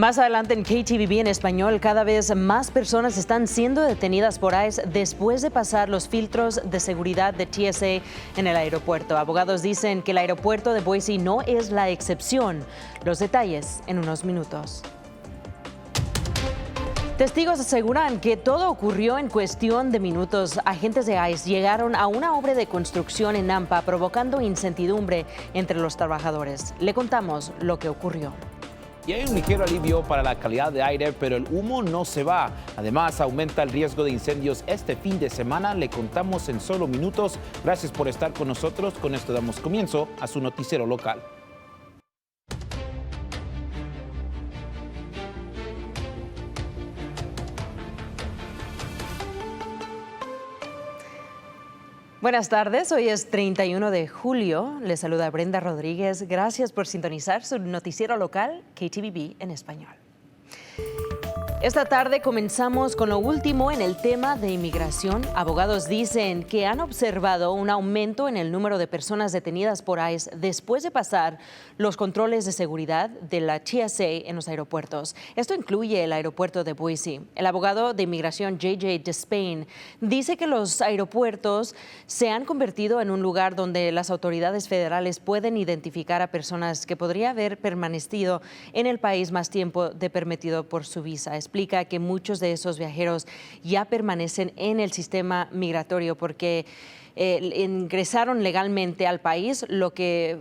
Más adelante en KTVB en español, cada vez más personas están siendo detenidas por ICE después de pasar los filtros de seguridad de TSA en el aeropuerto. Abogados dicen que el aeropuerto de Boise no es la excepción. Los detalles en unos minutos. Testigos aseguran que todo ocurrió en cuestión de minutos. Agentes de ICE llegaron a una obra de construcción en Nampa, provocando incertidumbre entre los trabajadores. Le contamos lo que ocurrió. Y hay un ligero alivio para la calidad de aire, pero el humo no se va. Además, aumenta el riesgo de incendios este fin de semana. Le contamos en solo minutos. Gracias por estar con nosotros. Con esto damos comienzo a su noticiero local. Buenas tardes, hoy es 31 de julio. Les saluda Brenda Rodríguez. Gracias por sintonizar su noticiero local, KTVB en español. Esta tarde comenzamos con lo último en el tema de inmigración. Abogados dicen que han observado un aumento en el número de personas detenidas por ICE después de pasar los controles de seguridad de la TSA en los aeropuertos. Esto incluye el aeropuerto de Boise. El abogado de inmigración J.J. Despain dice que los aeropuertos se han convertido en un lugar donde las autoridades federales pueden identificar a personas que podrían haber permanecido en el país más tiempo de permitido por su visa. Explica que muchos de esos viajeros ya permanecen en el sistema migratorio porque ingresaron legalmente al país, lo que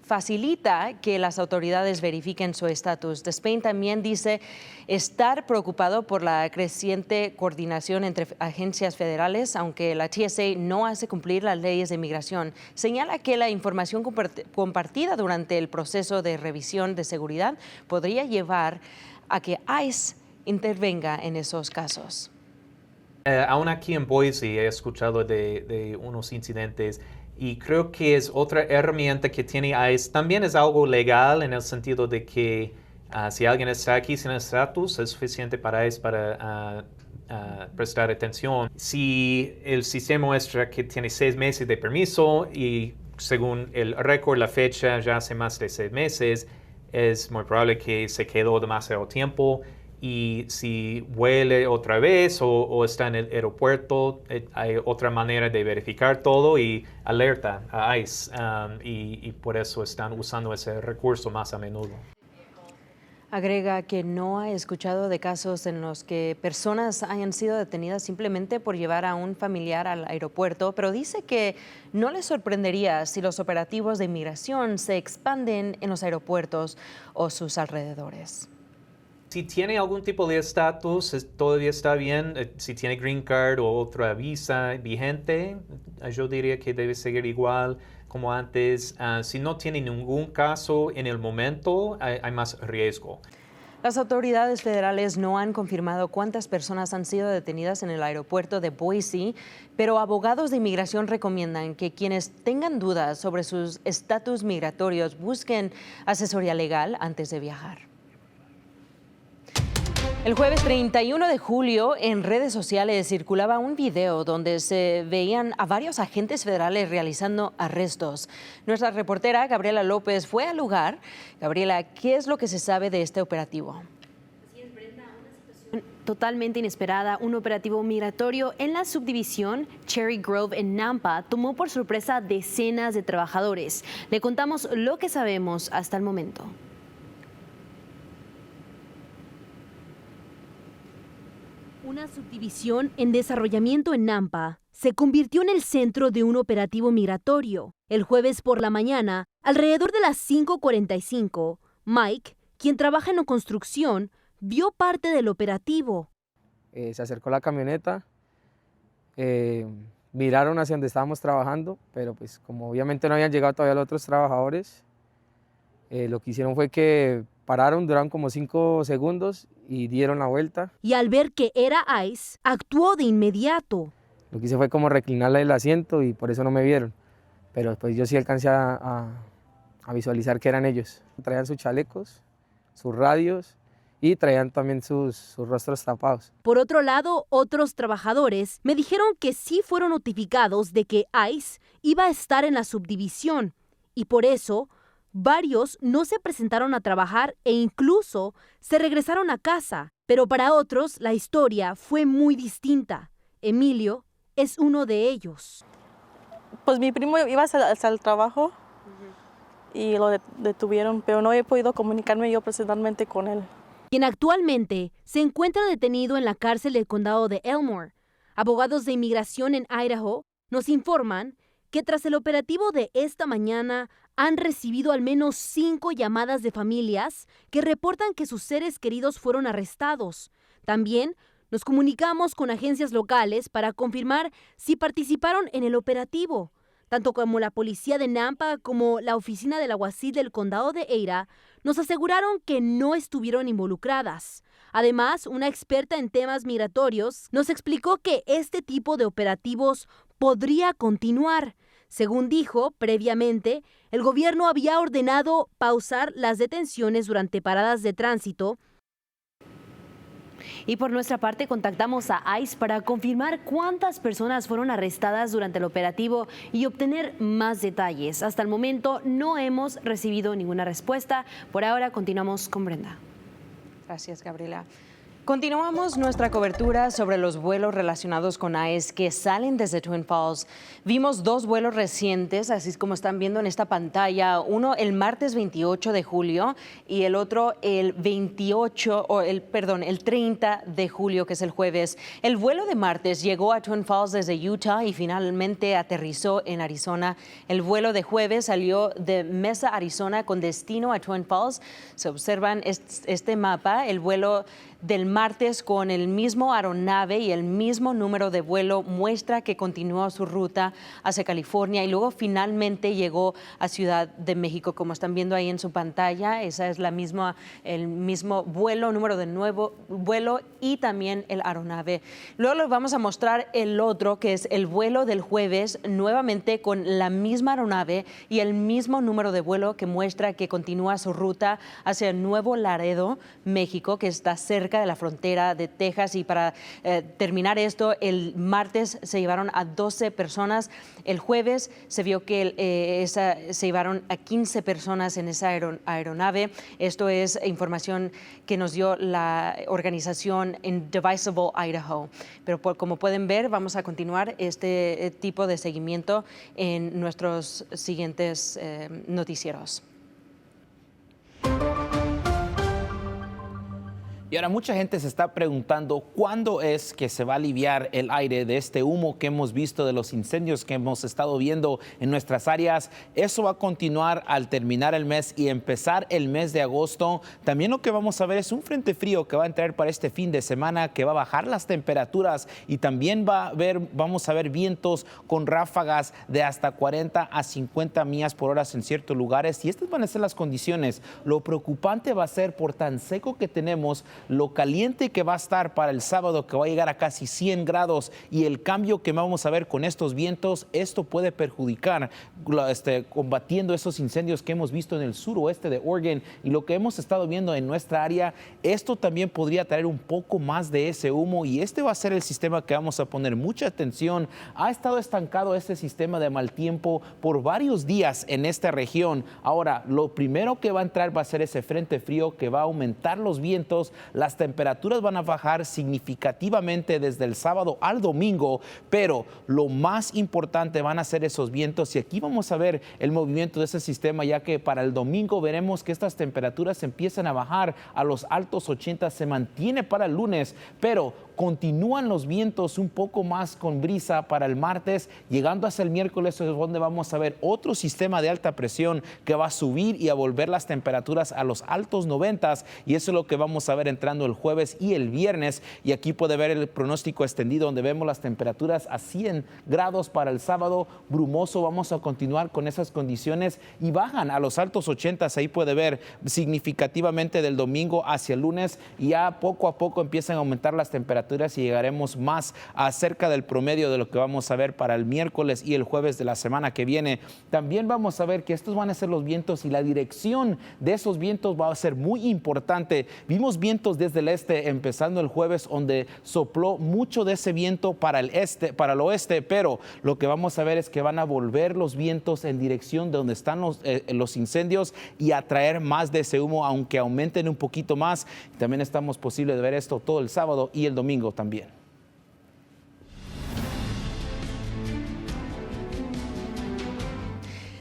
facilita que las autoridades verifiquen su estatus. Despain también dice estar preocupado por la creciente coordinación entre agencias federales, aunque la TSA no hace cumplir las leyes de inmigración. Señala que la información compartida durante el proceso de revisión de seguridad podría llevar a que ICE intervenga en esos casos. Aún aquí en Boise he escuchado de unos incidentes y creo que es otra herramienta que tiene ICE. También es algo legal en el sentido de que si alguien está aquí sin estatus es suficiente para ICE para prestar atención. Si el sistema muestra que tiene 6 meses de permiso y según el récord, la fecha ya hace más de 6 meses, es muy probable que se quedó demasiado tiempo y si vuelve otra vez o está en el aeropuerto, hay otra manera de verificar todo y alerta a ICE y por eso están usando ese recurso más a menudo. Agrega que no ha escuchado de casos en los que personas hayan sido detenidas simplemente por llevar a un familiar al aeropuerto, pero dice que no le sorprendería si los operativos de inmigración se expanden en los aeropuertos o sus alrededores. Si tiene algún tipo de estatus, todavía está bien. Si tiene green card o otra visa vigente, yo diría que debe seguir igual como antes. Si no tiene ningún caso en el momento, hay más riesgo. Las autoridades federales no han confirmado cuántas personas han sido detenidas en el aeropuerto de Boise, pero abogados de inmigración recomiendan que quienes tengan dudas sobre sus estatus migratorios busquen asesoría legal antes de viajar. El jueves 31 de julio en redes sociales circulaba un video donde se veían a varios agentes federales realizando arrestos. Nuestra reportera Gabriela López fue al lugar. Gabriela, ¿qué es lo que se sabe de este operativo? Totalmente inesperada, un operativo migratorio en la subdivisión Cherry Grove en Nampa tomó por sorpresa decenas de trabajadores. Le contamos lo que sabemos hasta el momento. Una subdivisión en desarrollamiento en Nampa se convirtió en el centro de un operativo migratorio. El jueves por la mañana, alrededor de las 5:45, Mike, quien trabaja en la construcción, vio parte del operativo. Se acercó la camioneta, miraron hacia donde estábamos trabajando, pero pues como obviamente no habían llegado todavía los otros trabajadores, lo que hicieron fue que pararon, duraron como 5 segundos y dieron la vuelta. Y al ver que era ICE, actuó de inmediato. Lo que hice fue como reclinarle el asiento y por eso no me vieron. Pero pues yo sí alcancé a visualizar que eran ellos. Traían sus chalecos, sus radios y traían también sus rostros tapados. Por otro lado, otros trabajadores me dijeron que sí fueron notificados de que ICE iba a estar en la subdivisión y por eso Varios no se presentaron a trabajar e incluso se regresaron a casa, pero para otros la historia fue muy distinta. Emilio es uno de ellos. Pues mi primo iba hasta el trabajo y lo detuvieron, pero no he podido comunicarme yo personalmente con él. Quien actualmente se encuentra detenido en la cárcel del condado de Elmore. Abogados de inmigración en Idaho nos informan que tras el operativo de esta mañana han recibido al menos 5 llamadas de familias que reportan que sus seres queridos fueron arrestados. También nos comunicamos con agencias locales para confirmar si participaron en el operativo. Tanto como la policía de Nampa como la oficina del alguacil del condado de Ada nos aseguraron que no estuvieron involucradas. Además, una experta en temas migratorios nos explicó que este tipo de operativos podría continuar. Según dijo previamente, el gobierno había ordenado pausar las detenciones durante paradas de tránsito. Y por nuestra parte contactamos a ICE para confirmar cuántas personas fueron arrestadas durante el operativo y obtener más detalles. Hasta el momento no hemos recibido ninguna respuesta. Por ahora continuamos con Brenda. Gracias, Gabriela. Continuamos nuestra cobertura sobre los vuelos relacionados con ICE que salen desde Twin Falls. Vimos 2 vuelos recientes, así como están viendo en esta pantalla. Uno el martes 28 de julio y el otro el 30 de julio, que es el jueves. El vuelo de martes llegó a Twin Falls desde Utah y finalmente aterrizó en Arizona. El vuelo de jueves salió de Mesa, Arizona, con destino a Twin Falls. Se observan este mapa, el vuelo del martes con el mismo aeronave y el mismo número de vuelo muestra que continuó su ruta hacia California y luego finalmente llegó a Ciudad de México, como están viendo ahí en su pantalla. Esa es el mismo vuelo, número de nuevo vuelo y también el aeronave. Luego les vamos a mostrar el otro, que es el vuelo del jueves, nuevamente con la misma aeronave y el mismo número de vuelo que muestra que continúa su ruta hacia Nuevo Laredo, México, que está cerca de la frontera de Texas. Y para terminar esto, el martes se llevaron a 12 personas. El jueves se vio que se llevaron a 15 personas en esa aeronave. Esto es información que nos dio la organización Indivisible Idaho. Pero como pueden ver, vamos a continuar este tipo de seguimiento en nuestros siguientes noticieros. Y ahora mucha gente se está preguntando cuándo es que se va a aliviar el aire de este humo que hemos visto de los incendios que hemos estado viendo en nuestras áreas. Eso va a continuar al terminar el mes y empezar el mes de agosto. También lo que vamos a ver es un frente frío que va a entrar para este fin de semana, que va a bajar las temperaturas y también vamos a ver vientos con ráfagas de hasta 40 a 50 millas por hora en ciertos lugares. Y estas van a ser las condiciones. Lo preocupante va a ser por tan seco que tenemos, lo caliente que va a estar para el sábado, que va a llegar a casi 100 grados, y el cambio que vamos a ver con estos vientos. Esto puede perjudicar combatiendo esos incendios que hemos visto en el suroeste de Oregon y lo que hemos estado viendo en nuestra área. Esto también podría traer un poco más de ese humo y este va a ser el sistema que vamos a poner mucha atención. Ha estado estancado este sistema de mal tiempo por varios días en esta región. Ahora, lo primero que va a entrar va a ser ese frente frío que va a aumentar los vientos. Las temperaturas van a bajar significativamente desde el sábado al domingo, pero lo más importante van a ser esos vientos y aquí vamos a ver el movimiento de ese sistema, ya que para el domingo veremos que estas temperaturas empiezan a bajar a los altos 80, se mantiene para el lunes, pero continúan los vientos un poco más con brisa para el martes, llegando hasta el miércoles es donde vamos a ver otro sistema de alta presión que va a subir y a volver las temperaturas a los altos 90 y eso es lo que vamos a ver entrando el jueves y el viernes. Y aquí puede ver el pronóstico extendido donde vemos las temperaturas a 100 grados para el sábado, brumoso. Vamos a continuar con esas condiciones y bajan a los altos 80, ahí puede ver significativamente del domingo hacia el lunes y ya poco a poco empiezan a aumentar las temperaturas temperaturas y llegaremos más acerca del promedio de lo que vamos a ver para el miércoles y el jueves de la semana que viene. También vamos a ver que estos van a ser los vientos y la dirección de esos vientos va a ser muy importante. Vimos vientos desde el este empezando el jueves, donde sopló mucho de ese viento para el oeste, pero lo que vamos a ver es que van a volver los vientos en dirección de donde están los incendios y atraer más de ese humo, aunque aumenten un poquito más. También estamos posible de ver esto todo el sábado y el domingo también.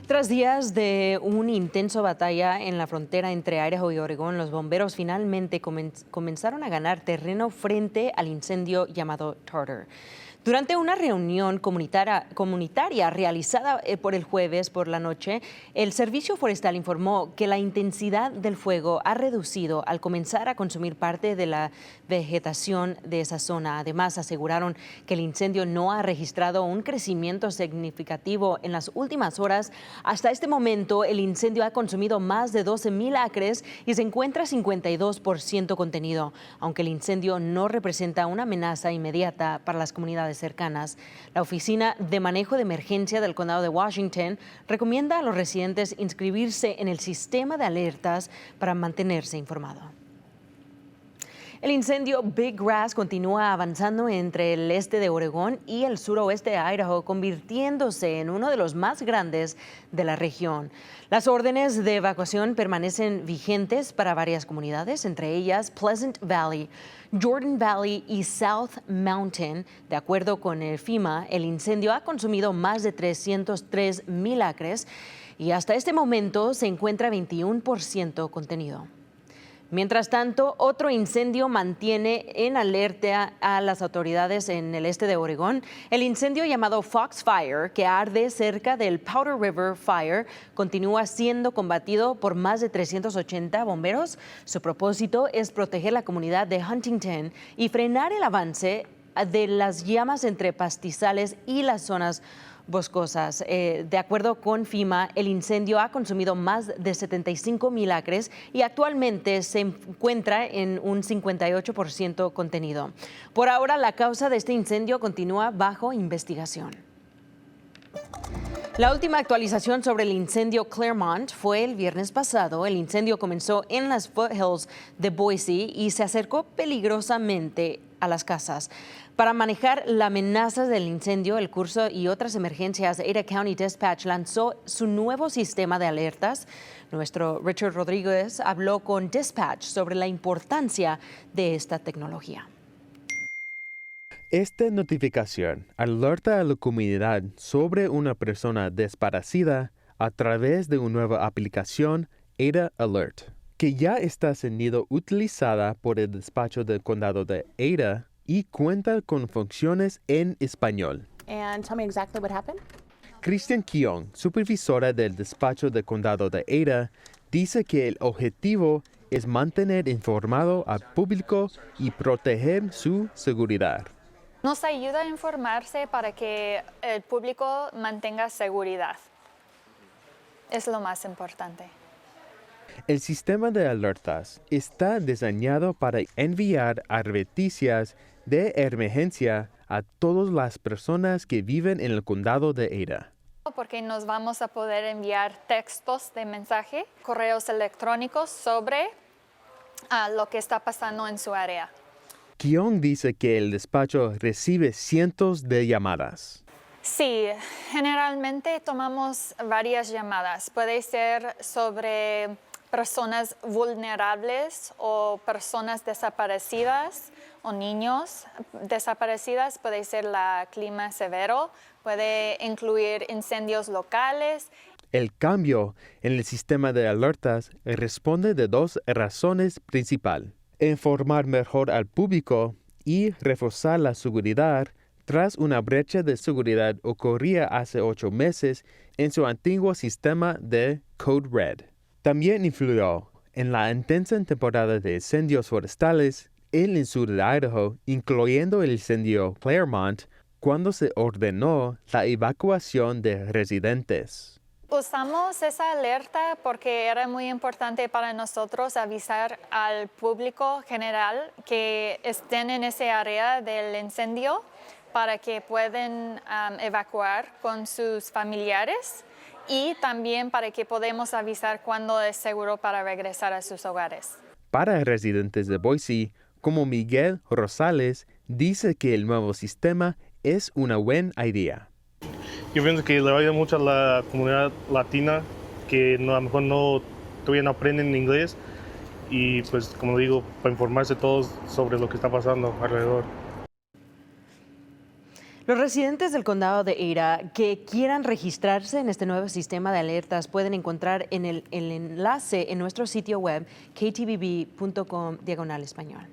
Tras días de una intensa batalla en la frontera entre Idaho y Oregón, los bomberos finalmente comenzaron a ganar terreno frente al incendio llamado Tartar. Durante una reunión comunitaria realizada por el jueves por la noche, el Servicio Forestal informó que la intensidad del fuego ha reducido al comenzar a consumir parte de la vegetación de esa zona. Además, aseguraron que el incendio no ha registrado un crecimiento significativo en las últimas horas. Hasta este momento, el incendio ha consumido más de 12,000 acres y se encuentra 52% contenido, aunque el incendio no representa una amenaza inmediata para las comunidades cercanas. La Oficina de Manejo de Emergencia del Condado de Washington recomienda a los residentes inscribirse en el sistema de alertas para mantenerse informado. El incendio Big Grass continúa avanzando entre el este de Oregón y el suroeste de Idaho, convirtiéndose en uno de los más grandes de la región. Las órdenes de evacuación permanecen vigentes para varias comunidades, entre ellas Pleasant Valley, Jordan Valley y South Mountain. De acuerdo con el FEMA, el incendio ha consumido más de 303,000 acres y hasta este momento se encuentra 21% contenido. Mientras tanto, otro incendio mantiene en alerta a las autoridades en el este de Oregón. El incendio llamado Fox Fire, que arde cerca del Powder River Fire, continúa siendo combatido por más de 380 bomberos. Su propósito es proteger la comunidad de Huntington y frenar el avance de las llamas entre pastizales y las zonas boscosas. De acuerdo con FEMA, el incendio ha consumido más de 75,000 acres y actualmente se encuentra en un 58% contenido. Por ahora, la causa de este incendio continúa bajo investigación. La última actualización sobre el incendio Claremont fue el viernes pasado. El incendio comenzó en las foothills de Boise y se acercó peligrosamente a las casas. Para manejar la amenaza del incendio, el curso y otras emergencias, Ada County Dispatch lanzó su nuevo sistema de alertas. Nuestro Richard Rodríguez habló con Dispatch sobre la importancia de esta tecnología. Esta notificación alerta a la comunidad sobre una persona desaparecida a través de una nueva aplicación, Ada Alert, que ya está siendo utilizada por el despacho del condado de Ada y cuenta con funciones en español. And tell me exactly what happened. Christian Keong, supervisora del despacho del condado de Ada, dice que el objetivo es mantener informado al público y proteger su seguridad. Nos ayuda a informarse para que el público mantenga seguridad. Es lo más importante. El sistema de alertas está diseñado para enviar advertencias de emergencia a todas las personas que viven en el condado de Ada. Porque nos vamos a poder enviar textos de mensaje, correos electrónicos sobre lo que está pasando en su área. Keong dice que el despacho recibe cientos de llamadas. Sí, generalmente tomamos varias llamadas. Puede ser sobre personas vulnerables o personas desaparecidas o niños desaparecidas. Puede ser el clima severo, puede incluir incendios locales. El cambio en el sistema de alertas responde de dos razones principales: informar mejor al público y reforzar la seguridad tras una brecha de seguridad ocurría hace 8 meses en su antiguo sistema de Code Red. También influyó en la intensa temporada de incendios forestales en el sur de Idaho, incluyendo el incendio Claremont, cuando se ordenó la evacuación de residentes. Usamos esa alerta porque era muy importante para nosotros avisar al público general que estén en ese área del incendio para que puedan evacuar con sus familiares y también para que podamos avisar cuándo es seguro para regresar a sus hogares. Para residentes de Boise, como Miguel Rosales, dice que el nuevo sistema es una buena idea. Yo pienso que le ayuda mucho a la comunidad latina que a lo mejor todavía no aprenden inglés y pues como digo, para informarse todos sobre lo que está pasando alrededor. Los residentes del condado de Ada que quieran registrarse en este nuevo sistema de alertas pueden encontrar en el enlace en nuestro sitio web ktvb.com/español.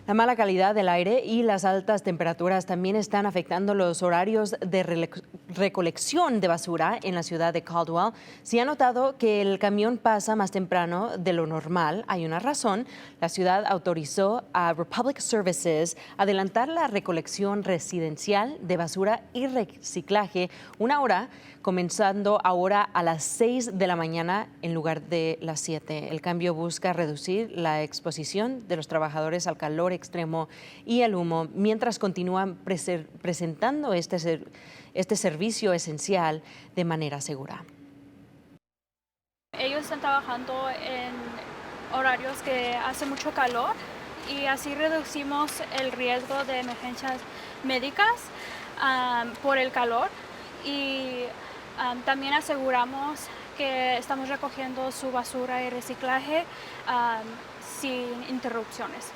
La mala calidad del aire y las altas temperaturas también están afectando los horarios de recolección de basura en la ciudad de Caldwell. Si ha notado que el camión pasa más temprano de lo normal, hay una razón. La ciudad autorizó a Republic Services adelantar la recolección residencial de basura y reciclaje una hora, comenzando ahora a las 6 de la mañana en lugar de las 7. El cambio busca reducir la exposición de los trabajadores al calor extremo y al humo, mientras continúan presentando este servicio esencial de manera segura. Ellos están trabajando en horarios que hace mucho calor y así reducimos el riesgo de emergencias médicas por el calor y también aseguramos que estamos recogiendo su basura y reciclaje sin interrupciones.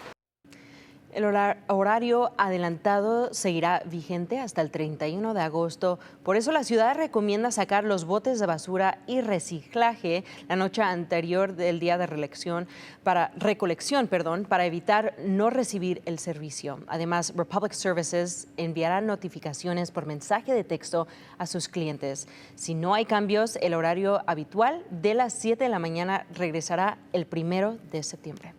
El horario adelantado seguirá vigente hasta el 31 de agosto. Por eso la ciudad recomienda sacar los botes de basura y reciclaje la noche anterior del día de recolección para evitar no recibir el servicio. Además, Republic Services enviará notificaciones por mensaje de texto a sus clientes. Si no hay cambios, el horario habitual de las 7 de la mañana regresará el 1 de septiembre.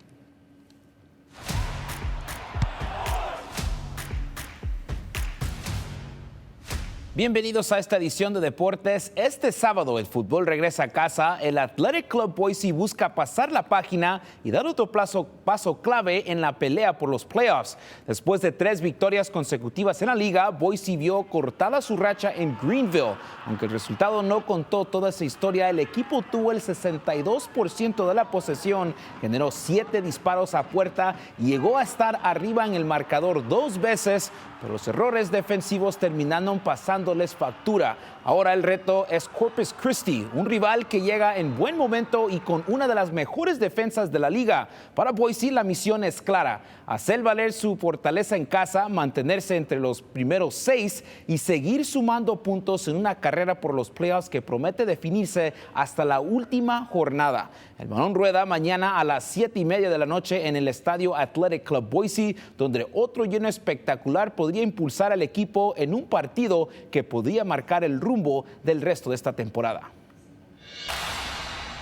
Bienvenidos a esta edición de Deportes. Este sábado el fútbol regresa a casa. El Athletic Club Boise busca pasar la página y dar otro paso clave en la pelea por los playoffs. Después de 3 victorias consecutivas en la liga, Boise vio cortada su racha en Greenville. Aunque el resultado no contó toda esa historia, el equipo tuvo el 62% de la posesión, generó 7 disparos a puerta y llegó a estar arriba en el marcador 2 veces, pero los errores defensivos terminaron pasándoles factura. Ahora el reto es Corpus Christi, un rival que llega en buen momento y con una de las mejores defensas de la liga. Para Boise la misión es clara: hacer valer su fortaleza en casa, mantenerse entre los primeros 6 y seguir sumando puntos en una carrera por los playoffs que promete definirse hasta la última jornada. El balón rueda mañana a las 7:30 de la noche en el estadio Athletic Club Boise, donde otro lleno espectacular podría impulsar al equipo en un partido que podría marcar el rumbo del resto de esta temporada.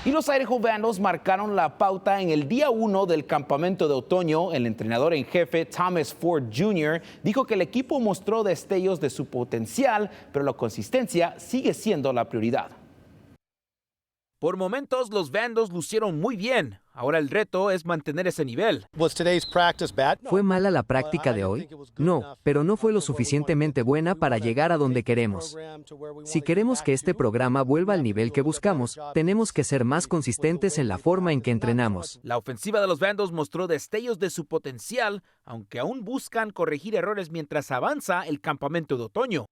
Y los Idaho Vandals marcaron la pauta en el día 1 del campamento de otoño. El entrenador en jefe, Thomas Ford Jr., dijo que el equipo mostró destellos de su potencial, pero la consistencia sigue siendo la prioridad. Por momentos, los Vandals lucieron muy bien. Ahora el reto es mantener ese nivel. ¿Fue mala la práctica de hoy? No, pero no fue lo suficientemente buena para llegar a donde queremos. Si queremos que este programa vuelva al nivel que buscamos, tenemos que ser más consistentes en la forma en que entrenamos. La ofensiva de los Vandals mostró destellos de su potencial, aunque aún buscan corregir errores mientras avanza el campamento de otoño.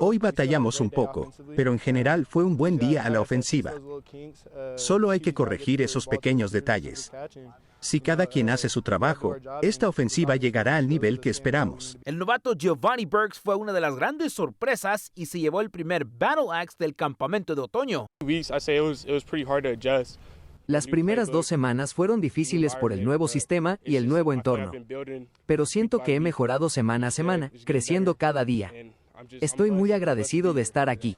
Hoy batallamos un poco, pero en general fue un buen día a la ofensiva. Solo hay que corregir esos pequeños detalles. Si cada quien hace su trabajo, esta ofensiva llegará al nivel que esperamos. El novato Giovanni Burks fue una de las grandes sorpresas y se llevó el primer Battle Axe del campamento de otoño. Las primeras 2 semanas fueron difíciles por el nuevo sistema y el nuevo entorno. Pero siento que he mejorado semana a semana, creciendo cada día. Estoy muy agradecido de estar aquí.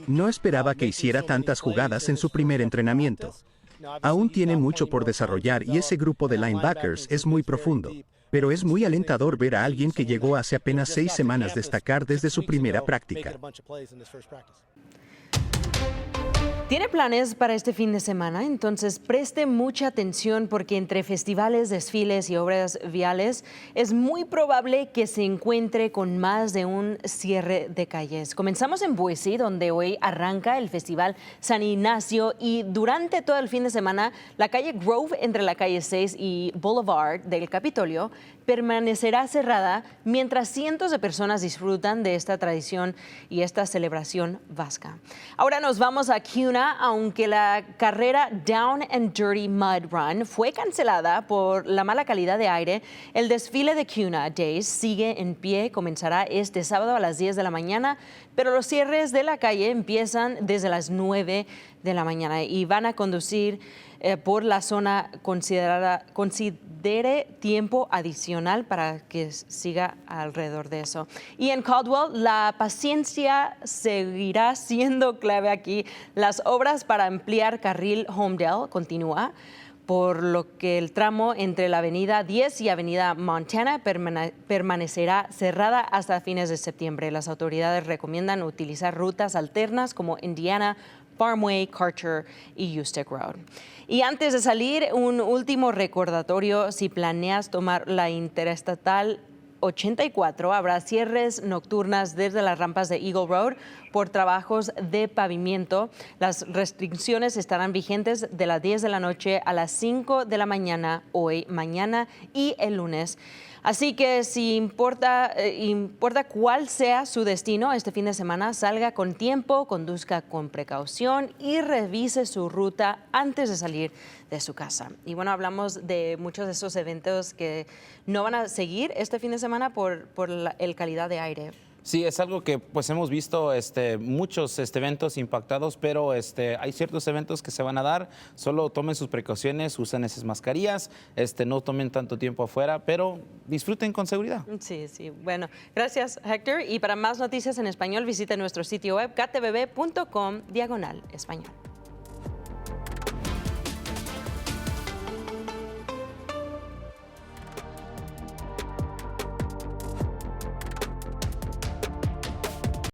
No esperaba que hiciera tantas jugadas en su primer entrenamiento. Aún tiene mucho por desarrollar y ese grupo de linebackers es muy profundo. Pero es muy alentador ver a alguien que llegó hace apenas 6 semanas destacar desde su primera práctica. ¿Tiene planes para este fin de semana? Entonces preste mucha atención porque entre festivales, desfiles y obras viales es muy probable que se encuentre con más de un cierre de calles. Comenzamos en Boise, donde hoy arranca el Festival San Ignacio y durante todo el fin de semana la calle Grove entre la calle 6 y Boulevard del Capitolio permanecerá cerrada mientras cientos de personas disfrutan de esta tradición y esta celebración vasca. Ahora nos vamos a Kuna, aunque la carrera Down and Dirty Mud Run fue cancelada por la mala calidad de aire, el desfile de Kuna Days sigue en pie, comenzará este sábado a las 10 de la mañana, pero los cierres de la calle empiezan desde las 9 de la mañana y van a conducir por la zona considere tiempo adicional para que siga alrededor de eso. Y en Caldwell, la paciencia seguirá siendo clave aquí. Las obras para ampliar carril Homedale continúa, por lo que el tramo entre la avenida 10 y avenida Montana permanecerá cerrada hasta fines de septiembre. Las autoridades recomiendan utilizar rutas alternas como Indiana, Farmway, Karcher y Ustick Road. Y antes de salir, un último recordatorio: si planeas tomar la Interestatal 84, habrá cierres nocturnas desde las rampas de Eagle Road por trabajos de pavimento. Las restricciones estarán vigentes de las 10 de la noche a las 5 de la mañana hoy, mañana y el lunes. Así que si importa cuál sea su destino este fin de semana, salga con tiempo, conduzca con precaución y revise su ruta antes de salir de su casa. Y bueno, hablamos de muchos de esos eventos que no van a seguir este fin de semana por el calidad de aire. Sí, es algo que pues hemos visto muchos eventos impactados, pero hay ciertos eventos que se van a dar. Solo tomen sus precauciones, usen esas mascarillas, no tomen tanto tiempo afuera, pero disfruten con seguridad. Sí, sí. Bueno, gracias, Héctor. Y para más noticias en español, visite nuestro sitio web ktvb.com/español.